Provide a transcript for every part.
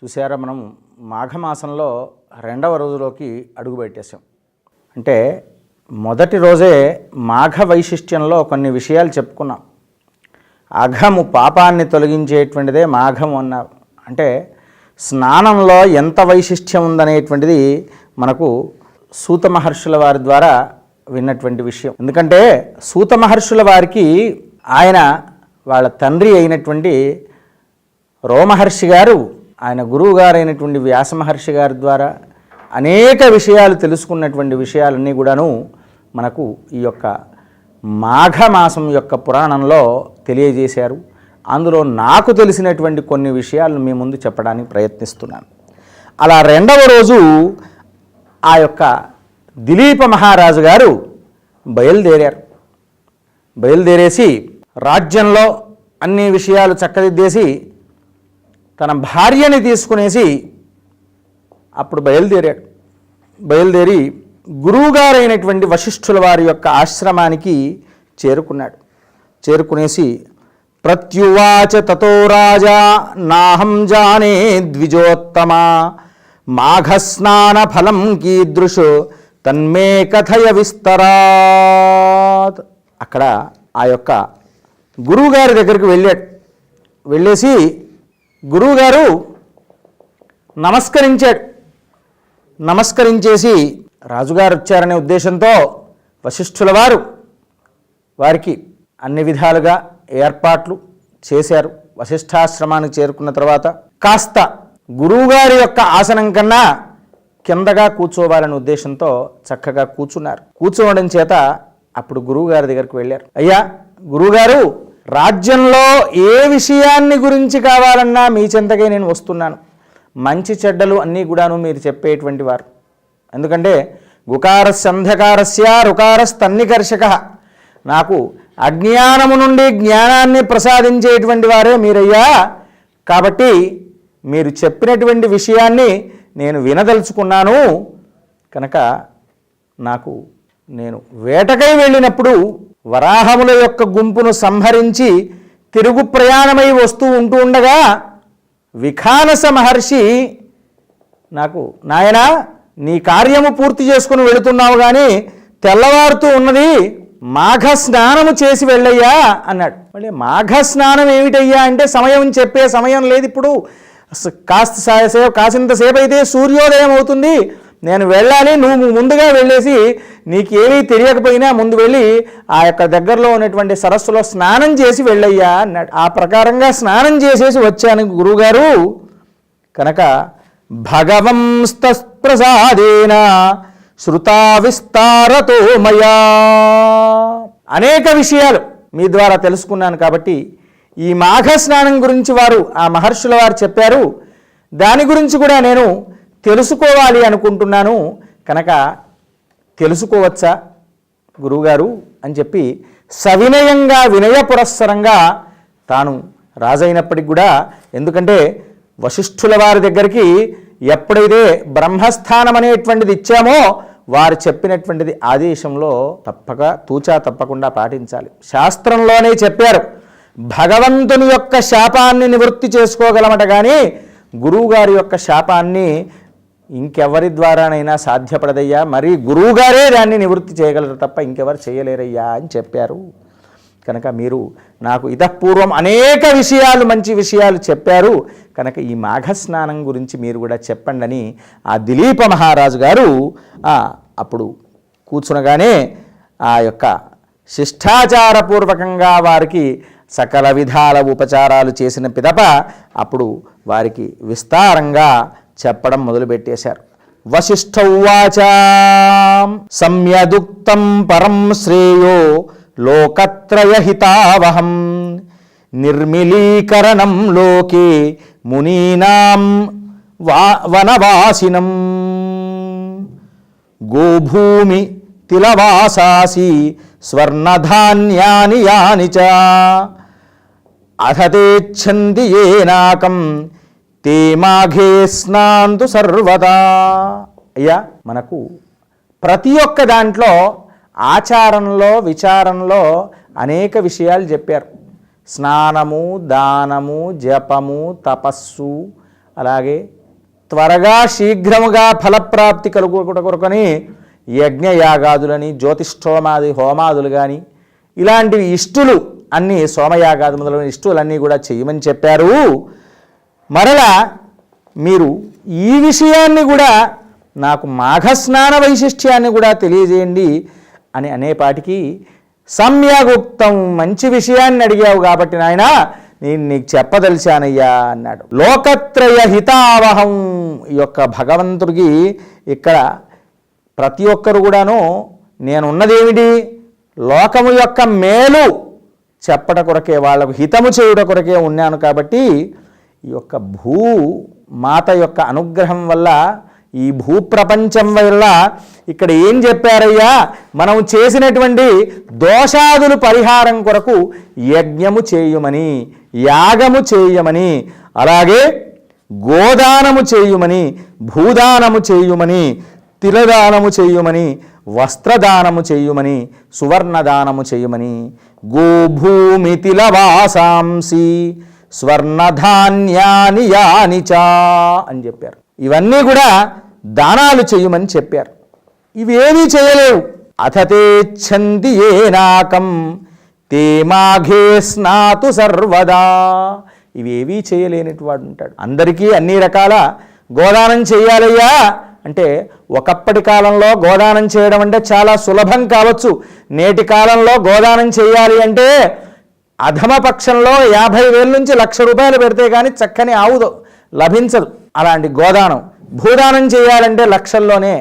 చూసారా, మనం మాఘమాసంలో రెండవ రోజులోకి అడుగుపెట్టేసాం. అంటే మొదటి రోజే మాఘ వైశిష్ట్యంలో కొన్ని విషయాలు చెప్పుకున్నాం. అఘము పాపాన్ని తొలగించేటువంటిదే మాఘం అన్నారు. అంటే స్నానంలో ఎంత వైశిష్ట్యం ఉందనేటువంటిది మనకు సూత మహర్షుల వారి ద్వారా విన్నటువంటి విషయం. ఎందుకంటే సూత మహర్షుల వారికి ఆయన వాళ్ళ తండ్రి అయినటువంటి రోమహర్షి గారు, ఆయన గురువు గారు అయినటువంటి వ్యాస మహర్షి గారి ద్వారా అనేక విషయాలు తెలుసుకున్నటువంటి విషయాలన్నీ కూడాను మనకు ఈ యొక్క మాఘమాసం యొక్క పురాణంలో తెలియజేశారు. అందులో నాకు తెలిసినటువంటి కొన్ని విషయాలను మీ ముందు చెప్పడానికి ప్రయత్నిస్తున్నాను. అలా రెండవ రోజు ఆ యొక్క దిలీప మహారాజు గారు బయలుదేరేసి రాజ్యంలో అన్ని విషయాలు చక్కదిద్దేసి తన భార్యని తీసుకునేసి అప్పుడు బయలుదేరి గురువుగారైనటువంటి వశిష్ఠుల వారి యొక్క ఆశ్రమానికి చేరుకునేసి ప్రత్యువాచ తతో రాజా నాహం జానే ద్విజోత్తమ మాఘస్నాన ఫలం కీదృశో తన్మే కథయ విస్తరాత్. అక్కడ ఆ యొక్క గురువుగారి దగ్గరికి వెళ్ళేసి గురువుగారు నమస్కరించేసి రాజుగారు వచ్చారనే ఉద్దేశంతో వశిష్ఠుల వారికి అన్ని విధాలుగా ఏర్పాట్లు చేశారు. వశిష్ఠాశ్రమానికి చేరుకున్న తర్వాత కాస్త గురువుగారి యొక్క ఆసనం కన్నా కిందగా కూర్చోవాలనే ఉద్దేశంతో చక్కగా కూర్చోవడం చేత అప్పుడు గురువుగారి దగ్గరికి వెళ్ళారు. అయ్యా గురువుగారు, రాజ్యంలో ఏ విషయాన్ని గురించి కావాలన్నా మీ చెంతకే నేను వస్తున్నాను. మంచి చెడ్డలు అన్నీ కూడాను మీరు చెప్పేటువంటి వారు. ఎందుకంటే గుకారస్య అంధకారస్య రుకారస్తన్నికర్షక, నాకు అజ్ఞానము నుండి జ్ఞానాన్ని ప్రసాదించేటువంటి వారే మీరయ్యా. కాబట్టి మీరు చెప్పినటువంటి విషయాన్ని నేను వినదలుచుకున్నాను. కనుక నేను వేటకై వెళ్ళినప్పుడు వరాహముల యొక్క గుంపును సంహరించి తిరుగు ప్రయాణమై వస్తూ ఉండగా విఖానస మహర్షి నాకు, నాయనా నీ కార్యము పూర్తి చేసుకుని వెళుతున్నావు కానీ తెల్లవారుతూ ఉన్నది, మాఘ స్నానము చేసి వెళ్ళయ్యా అన్నాడు. మళ్ళీ మాఘ స్నానం ఏమిటయ్యా అంటే చెప్పే సమయం లేదు, ఇప్పుడు కాసింతసేపు అయితే సూర్యోదయం అవుతుంది, నేను వెళ్ళాలి, నువ్వు ముందుగా వెళ్ళేసి నీకేమీ తెలియకపోయినా ముందు వెళ్ళి ఆ యొక్క దగ్గరలో ఉన్నటువంటి సరస్సులో స్నానం చేసి వెళ్ళయ్యా అన్నాడు. ఆ ప్రకారంగా స్నానం చేసేసి వచ్చాను గురువుగారు. కనుక భగవంస్తప్రసాదేన శృతా విస్తారతో మయా, అనేక విషయాలు మీ ద్వారా తెలుసుకున్నాను. కాబట్టి ఈ మాఘ స్నానం గురించి ఆ మహర్షుల వారు చెప్పారు, దాని గురించి కూడా నేను తెలుసుకోవాలి అనుకుంటున్నాను. కనుక తెలుసుకోవచ్చా గురువుగారు అని చెప్పి సవినయంగా వినయ పురస్సరంగా తాను రాజైనప్పటికి కూడా, ఎందుకంటే వశిష్ఠుల వారి దగ్గరికి ఎప్పుడైతే బ్రహ్మస్థానం అనేటువంటిది ఇచ్చామో వారు చెప్పినటువంటిది ఆదేశంలో తప్పకుండా పాటించాలి. శాస్త్రంలోనే చెప్పారు, భగవంతుని యొక్క శాపాన్ని నివృత్తి చేసుకోగలమట కానీ గురువుగారి యొక్క శాపాన్ని ఇంకెవరి ద్వారానైనా సాధ్యపడదయ్యా, మరి గురువుగారే దాన్ని నివృత్తి చేయగలరు తప్ప ఇంకెవరు చేయలేరయ్యా అని చెప్పారు. కనుక మీరు నాకు ఇతపూర్వం అనేక విషయాలు, మంచి విషయాలు చెప్పారు. కనుక ఈ మాఘస్నానం గురించి మీరు కూడా చెప్పండి అని ఆ దిలీప మహారాజు గారు అప్పుడు కూర్చునగానే ఆ యొక్క శిష్టాచారపూర్వకంగా వారికి సకల విధాల ఉపచారాలు చేసిన పిదప అప్పుడు వారికి విస్తారంగా చెప్పడం మొదలుపెట్టేశారు. వశిష్ఠౌవాచ సమ్యదుక్తం పరం శ్రేయో లోకత్రయహితావహం నిర్మిలీకరణం లోకే మునీనాం వనవాసినం గోభూమి తిలవాసాసి స్వర్ణధాన్యాని యాని చ అథతేచ్ఛంది ఏనాకం తే మాఘే స్నాంతు సర్వదా. అయ్యా, మనకు ప్రతి ఒక్క దాంట్లో ఆచారంలో విచారంలో అనేక విషయాలు చెప్పారు. స్నానము, దానము, జపము, తపస్సు అలాగే త్వరగా శీఘ్రముగా ఫలప్రాప్తి కలుగుట కొరకని యజ్ఞయాగాదులని జ్యోతిష్ఠోమాది హోమాదులు కానీ ఇలాంటివి ఇష్టులు అన్నీ సోమయాగాది మొదలైన ఇష్టులన్నీ కూడా చేయమని చెప్పారు. మరలా మీరు ఈ విషయాన్ని కూడా నాకు మాఘస్నాన వైశిష్ట్యాన్ని కూడా తెలియజేయండి అని అనేపాటికి సమ్యగుప్తం, మంచి విషయాన్ని అడిగావు కాబట్టి నాయన నేను నీకు చెప్పదలిచానయ్యా అన్నాడు. లోకత్రయ హితావహం, ఈ యొక్క భగవంతుడికి ఇక్కడ ప్రతి ఒక్కరు కూడాను నేనున్నదేమిటి, లోకము యొక్క మేలు చెప్పట కొరకే, వాళ్ళకు హితము చేయుట కొరకే ఉన్నాను. కాబట్టి ఈ యొక్క మాత యొక్క అనుగ్రహం వల్ల, ఈ భూప్రపంచం వల్ల ఇక్కడ ఏం చెప్పారయ్యా, మనం చేసినటువంటి దోషాదులు పరిహారం కొరకు యజ్ఞము చేయమని, యాగము చేయమని, అలాగే గోదానము చేయుమని, భూదానము చేయుమని, తిలదానము చేయుమని, వస్త్రదానము చేయుమని, సువర్ణదానము చేయుమని, గోభూమి తిలవాసాంసి స్వర్ణధాన్యాని యానిచా అని చెప్పారు. ఇవన్నీ కూడా దానాలు చేయమని చెప్పారు. ఇవేమీ చేయలేవు. అథతేచ్ఛంది ఏనాకం తే మాఘే స్నాతు సర్వదా. ఇవేవీ చేయలేనిటి వాడు ఉంటాడు. అందరికీ అన్ని రకాల గోదానం చేయాలయ్యా అంటే, ఒకప్పటి కాలంలో గోదానం చేయడం అంటే చాలా సులభం కావచ్చు. నేటి కాలంలో గోదానం చేయాలి అంటే అధమ పక్షంలో 50,000 నుంచి ₹1,00,000 పెడితే కానీ చక్కని ఆవు లభించదు. అలాంటి గోదానం, భూదానం చేయాలంటే లక్షల్లోనే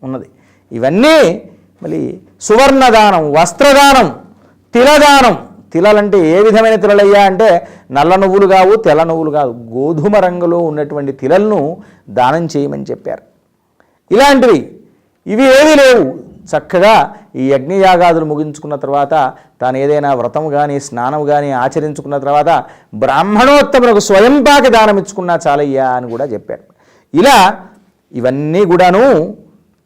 ఉన్నది. ఇవన్నీ మళ్ళీ సువర్ణదానం, వస్త్రదానం, తిలదానం. తిలలంటే ఏ విధమైన తిలలయ్యా అంటే నల్ల నువ్వులు కావు, తెల్ల నువ్వులు కాదు, గోధుమ రంగులో ఉన్నటువంటి తిలలను దానం చేయమని చెప్పారు. ఇలాంటివి ఇవి ఏవి లేవు. చక్కగా ఈ యజ్ఞయాగాదులు ముగించుకున్న తర్వాత తాను ఏదైనా వ్రతము కానీ స్నానం కానీ ఆచరించుకున్న తర్వాత బ్రాహ్మణోత్తములకు స్వయంపాకి దానం ఇచ్చుకున్నా చాలయ్యా అని కూడా చెప్పారు. ఇలా ఇవన్నీ కూడాను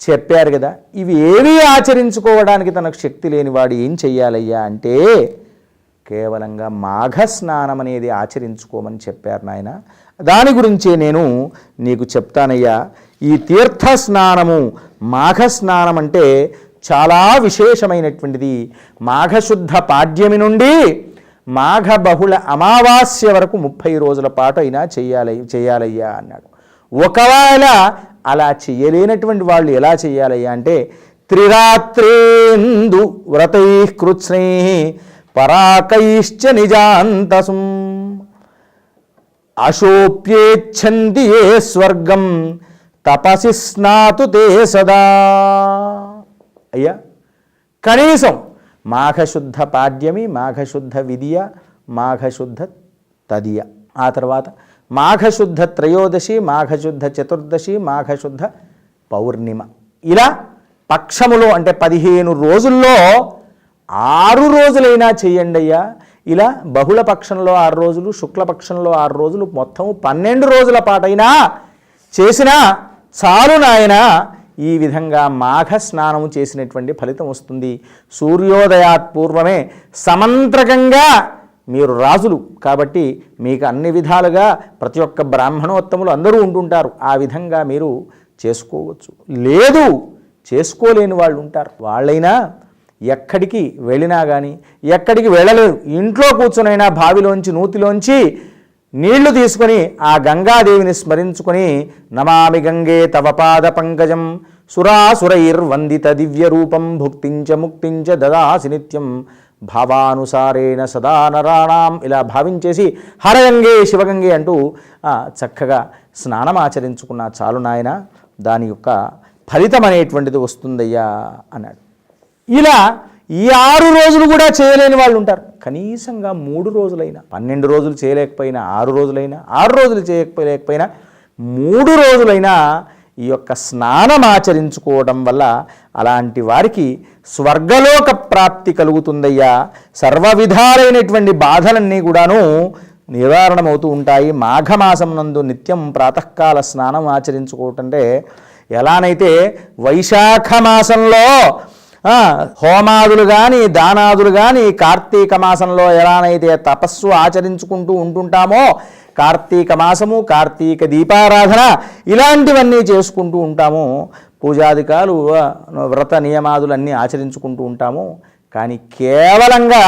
చెప్పారు కదా. ఇవి ఏవి ఆచరించుకోవడానికి తనకు శక్తి లేనివాడు ఏం చెయ్యాలయ్యా అంటే కేవలంగా మాఘస్నానం అనేది ఆచరించుకోమని చెప్పారు నాయన. దాని గురించే నేను నీకు చెప్తానయ్యా. ఈ తీర్థ స్నానము, మాఘస్నానం అంటే చాలా విశేషమైనటువంటిది. మాఘశుద్ధ పాడ్యమి నుండి మాఘ బహుళ అమావాస్య వరకు 30 రోజుల పాటు అయినా చేయాలయ్యా అన్నాడు. ఒకవేళ అలా చెయ్యలేనటువంటి వాళ్ళు ఎలా చెయ్యాలయ్యా అంటే త్రిరాత్రేందు వ్రతై కృత్స్నై పరాకైశ్చ నిజాంతసుం అశోప్యేచ్ఛంది ఏ స్వర్గం తపసి స్నాతు తే సదా. అయ్యా కనీసం మాఘశుద్ధ పాడ్యమి, మాఘశుద్ధ విదియ, మాఘశుద్ధ తదియ, ఆ తర్వాత మాఘశుద్ధ త్రయోదశి, మాఘశుద్ధ చతుర్దశి, మాఘశుద్ధ పౌర్ణిమ, ఇలా పక్షములో అంటే 15 రోజుల్లో 6 రోజులైనా చేయండి అయ్యా. ఇలా బహుళ పక్షంలో 6 రోజులు, శుక్లపక్షంలో 6 రోజులు, మొత్తం 12 రోజుల పాటైనా చేసినా చాలు నాయన. ఈ విధంగా మాఘ స్నానము చేసినటువంటి ఫలితం వస్తుంది. సూర్యోదయాత్ పూర్వమే సమంత్రకంగా మీరు రాజులు కాబట్టి మీకు అన్ని విధాలుగా ప్రతి ఒక్క బ్రాహ్మణోత్తములు అందరూ ఉంటుంటారు. ఆ విధంగా మీరు చేసుకోవచ్చు. లేదు చేసుకోలేని వాళ్ళు ఉంటారు. వాళ్ళైనా ఎక్కడికి వెళ్ళినా కానీ, ఎక్కడికి వెళ్ళలేరు, ఇంట్లో కూర్చునైనా బావిలోంచి నూతిలోంచి నీళ్లు తీసుకొని ఆ గంగాదేవిని స్మరించుకొని నమామి గంగే తవ పాద పంకజం సురాసురైర్వందిత దివ్య రూపం భుక్తించ ముక్తించ దదాసి నిత్యం భావానుసారేణ సదా నరాణాం, ఇలా భావించేసి హరగంగే శివగంగే అంటూ చక్కగా స్నానం ఆచరించుకున్న చాలు నాయన, దాని యొక్క ఫలితం అనేటువంటిది వస్తుందయ్యా అన్నాడు. ఇలా ఈ 6 రోజులు కూడా చేయలేని వాళ్ళు ఉంటారు. కనీసంగా 3 రోజులైనా, 12 రోజులు చేయలేకపోయినా 6 రోజులైనా, 6 రోజులు చేయలేకపోయినా 3 రోజులైనా ఈ యొక్క స్నానం ఆచరించుకోవడం వల్ల అలాంటి వారికి స్వర్గలోక ప్రాప్తి కలుగుతుందయ్యా. సర్వ విధాలైనటువంటి బాధలన్నీ కూడాను నివారణమవుతూ ఉంటాయి. మాఘమాసం నందు నిత్యం ప్రాతకాల స్నానం ఆచరించుకోవటంటే ఎలానైతే వైశాఖ మాసంలో హోమాదులు కానీ దానాదులు కానీ, కార్తీక మాసంలో ఎలానైతే తపస్సు ఆచరించుకుంటూ ఉంటుంటామో కార్తీక మాసము, కార్తీక దీపారాధన ఇలాంటివన్నీ చేసుకుంటూ ఉంటాము. పూజాధికాలు, వ్రత నియమాదులన్నీ ఆచరించుకుంటూ ఉంటాము. కానీ కేవలంగా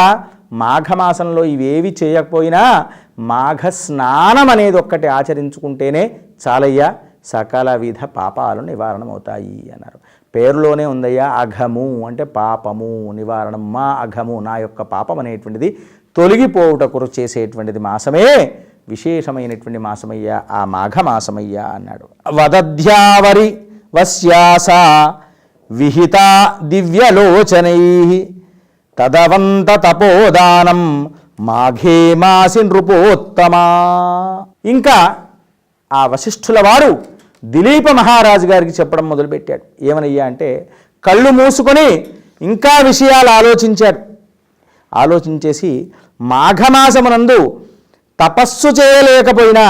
మాఘమాసంలో ఇవేవి చేయకపోయినా మాఘ స్నానం అనేది ఒక్కటి ఆచరించుకుంటేనే చాలయ్యా, సకల విధ పాపాలు నివారణమవుతాయి అన్నారు. పేరులోనే ఉందయ్యా, అఘము అంటే పాపము నివారణం. మా అఘము, నా యొక్క పాపం అనేటువంటిది తొలగిపోవుటకు చేసేటువంటిది మాసమే విశేషమైనటువంటి మాసమయ్యా, ఆ మాఘమాసమయ్యా అన్నాడు. వదధ్యావరి వశ్యాస విహిత దివ్యలోచనై తదవంత తపోదానం మాఘే మాసి నృపోత్తమా. ఇంకా ఆ వశిష్ఠుల వారు దిలీప మహారాజు గారికి చెప్పడం మొదలుపెట్టాడు. ఏమనయ్యా అంటే, కళ్ళు మూసుకొని ఇంకా విషయాలు ఆలోచించాడు. ఆలోచించేసి మాఘమాసమునందు తపస్సు చేయలేకపోయినా,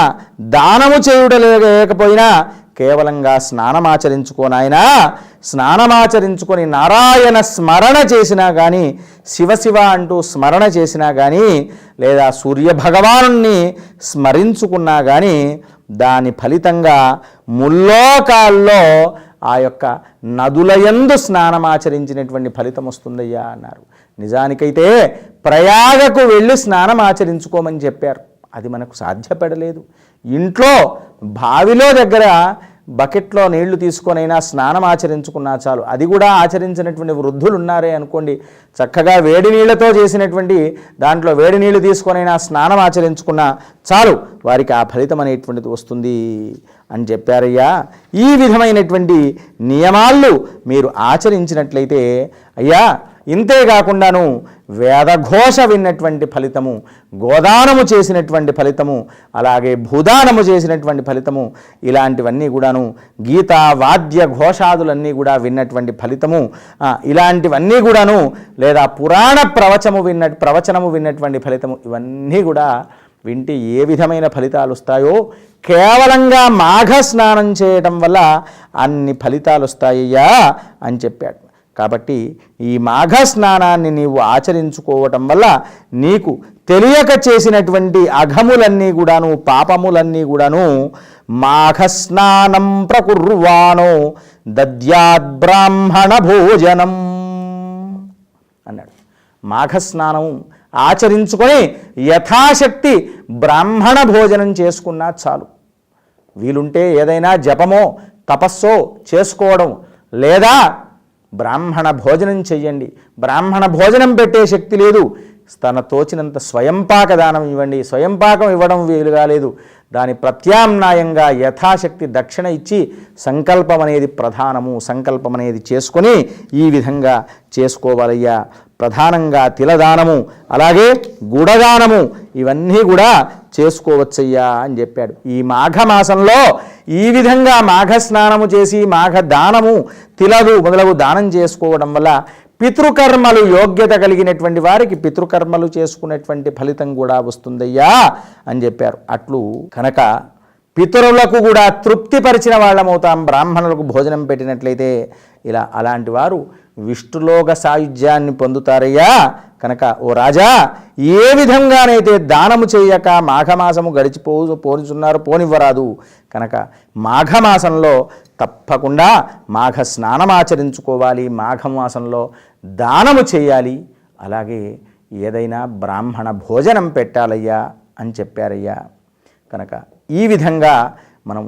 దానము చేయుటలేకపోయినా కేవలంగా స్నానమాచరించుకోనాయనా, స్నానమాచరించుకొని నారాయణ స్మరణ చేసినా కానీ, శివశివ అంటూ స్మరణ చేసినా కానీ, లేదా సూర్యభగవానుణ్ణి స్మరించుకున్నా కానీ దాని ఫలితంగా ముల్లోకాల్లో ఆ యొక్క నదులయందు స్నానమాచరించినటువంటి ఫలితం వస్తుందయ్యా అన్నారు. నిజానికైతే ప్రయాగకు వెళ్ళి స్నానమాచరించుకోమని చెప్పారు. అది మనకు సాధ్యపడలేదు. ఇంట్లో బావిలో దగ్గర బకెట్లో నీళ్లు తీసుకొనైనా స్నానం ఆచరించుకున్నా చాలు. అది కూడా ఆచరించినటువంటి వృద్ధులు ఉన్నారే అనుకోండి, చక్కగా వేడి నీళ్లతో చేసినటువంటి దాంట్లో వేడి నీళ్లు తీసుకొనైనా స్నానం ఆచరించుకున్నా చాలు, వారికి ఆ ఫలితం అనేటువంటిది వస్తుంది అని చెప్పారయ్యా. ఈ విధమైనటువంటి నియమాలు మీరు ఆచరించినట్లయితే అయ్యా, ఇంతేకాకుండాను వేదఘోష విన్నటువంటి ఫలితము, గోదానము చేసినటువంటి ఫలితము, అలాగే భూదానము చేసినటువంటి ఫలితము, ఇలాంటివన్నీ కూడాను గీతా వాద్య ఘోషాదులన్నీ కూడా విన్నటువంటి ఫలితము, ఇలాంటివన్నీ కూడాను లేదా పురాణ ప్రవచనము విన్నటువంటి ఫలితము, ఇవన్నీ కూడా వింటే ఏ విధమైన ఫలితాలు వస్తాయో కేవలంగా మాఘ స్నానం చేయటం వల్ల అన్ని ఫలితాలు వస్తాయ్యా అని చెప్పాడు. కాబట్టి ఈ మాఘ స్నానాన్ని నీవు ఆచరించుకోవటం వల్ల నీకు తెలియక చేసినటువంటి అఘములన్నీ కూడాను, పాపములన్నీ కూడాను మాఘ స్నానం ప్రకుర్వాణో దద్యాద్బ్రాహ్మణ భోజనం అన్నాడు. మాఘ స్నానం ఆచరించుకొని యథాశక్తి బ్రాహ్మణ భోజనం చేసుకున్నా చాలు. వీలుంటే ఏదైనా జపమో తపస్సో చేసుకోవడం, లేదా బ్రాహ్మణ భోజనం చెయ్యండి. బ్రాహ్మణ భోజనం పెట్టే శక్తి లేదు, తన తోచినంత స్వయంపాక దానం ఇవ్వండి. స్వయంపాకం ఇవ్వడం వీలుగా లేదు, దాని ప్రత్యామ్నాయంగా యథాశక్తి దక్షిణ ఇచ్చి సంకల్పం అనేది ప్రధానము. సంకల్పం అనేది చేసుకొని ఈ విధంగా చేసుకోవాలయ్యా. ప్రధానంగా తిలదానము, అలాగే గుడదానము, ఇవన్నీ కూడా చేసుకోవచ్చయ్యా అని చెప్పాడు. ఈ మాఘమాసంలో ఈ విధంగా మాఘ స్నానము చేసి మాఘ దానము, తిలదు మొదలగు దానం చేసుకోవడం వల్ల పితృకర్మలు యోగ్యత కలిగినటువంటి వారికి పితృకర్మలు చేసుకునేటువంటి ఫలితం కూడా వస్తుందయ్యా అని చెప్పారు. అట్లు కనుక పితరులకు కూడా తృప్తిపరిచిన వాళ్ళమవుతాం బ్రాహ్మణులకు భోజనం పెట్టినట్లయితే. అలాంటి వారు విష్ణులోక సాయుధ్యాన్ని పొందుతారయ్యా. కనుక ఓ రాజా, ఏ విధంగానైతే దానము చేయక మాఘమాసము పోనిచున్నారు, పోనివ్వరాదు. కనుక మాఘమాసంలో తప్పకుండా మాఘ స్నానం ఆచరించుకోవాలి, మాఘమాసంలో దానము చేయాలి, అలాగే ఏదైనా బ్రాహ్మణ భోజనం పెట్టాలయ్యా అని చెప్పారయ్యా. కనుక ఈ విధంగా మనం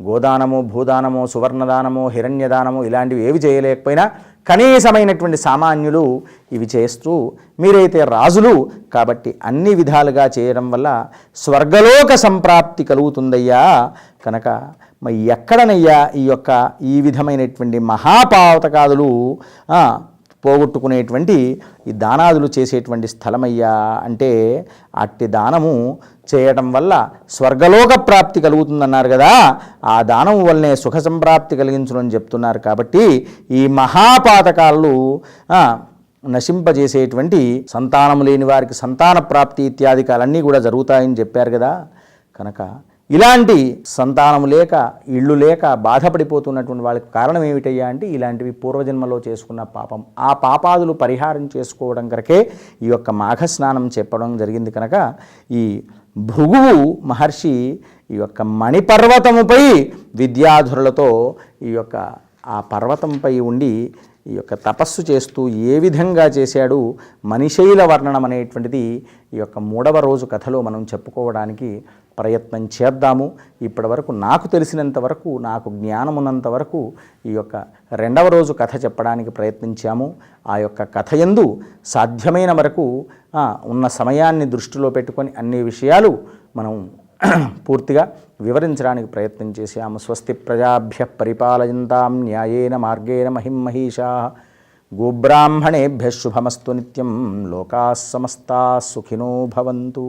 గోదానము, భూదానము, సువర్ణదానము, హిరణ్యదానము ఇలాంటివి ఏవి చేయలేకపోయినా కనీసమైనటువంటి సామాన్యులు ఇవి చేస్తూ, మీరైతే రాజులు కాబట్టి అన్ని విధాలుగా చేయడం వల్ల స్వర్గలోక సంప్రాప్తి కలుగుతుందయ్యా. కనుక మరి ఎక్కడనయ్యా ఈ విధమైనటువంటి మహాపాతకాదులు పోగొట్టుకునేటువంటి ఈ దానాదులు చేసేటువంటి స్థలమయ్యా అంటే, అట్టి దానము చేయటం వల్ల స్వర్గలోక ప్రాప్తి కలుగుతుందన్నారు కదా, ఆ దానం వల్లనే సుఖ సంప్రాప్తి కలిగించునని చెప్తున్నారు. కాబట్టి ఈ మహాపాతకాలు నశింపజేసేటువంటి సంతానం లేని వారికి సంతాన ప్రాప్తి ఇత్యాదికాలన్నీ కూడా జరుగుతాయని చెప్పారు కదా. కనుక ఇలాంటి సంతానం లేక, ఇళ్ళు లేక బాధపడిపోతున్నటువంటి వాళ్ళకి కారణం ఏమిటయ్యా అంటే, ఇలాంటివి పూర్వజన్మలో చేసుకున్న పాపం. ఆ పాపాదులు పరిహారం చేసుకోవడం కొరకే ఈ యొక్క మాఘ స్నానం చెప్పడం జరిగింది. కనుక ఈ భృగువు మహర్షి ఈ యొక్క మణిపర్వతముపై విద్యాధురులతో ఈ యొక్క ఆ పర్వతంపై ఉండి ఈ యొక్క తపస్సు చేస్తూ ఏ విధంగా చేశాడు మణిశైల వర్ణనం అనేటువంటిది ఈ యొక్క 3వ రోజు కథలో మనం చెప్పుకోవడానికి ప్రయత్నం చేద్దాము. ఇప్పటి వరకు నాకు తెలిసినంత వరకు, నాకు జ్ఞానం ఉన్నంత వరకు ఈ యొక్క 2వ రోజు కథ చెప్పడానికి ప్రయత్నించాము. ఆ యొక్క కథ యందు సాధ్యమైన వరకు ఉన్న సమయాన్ని దృష్టిలో పెట్టుకొని అన్ని విషయాలు మనం పూర్తిగా వివరించడానికి ప్రయత్నం చేశాము. స్వస్తి ప్రజాభ్య పరిపాలయంతాం న్యాయేన మార్గేణ మహిం మహిషాః గోబ్రాహ్మణేభ్య శుభమస్తు నిత్యం లోకాః సమస్తాః సుఖినో భవంతు.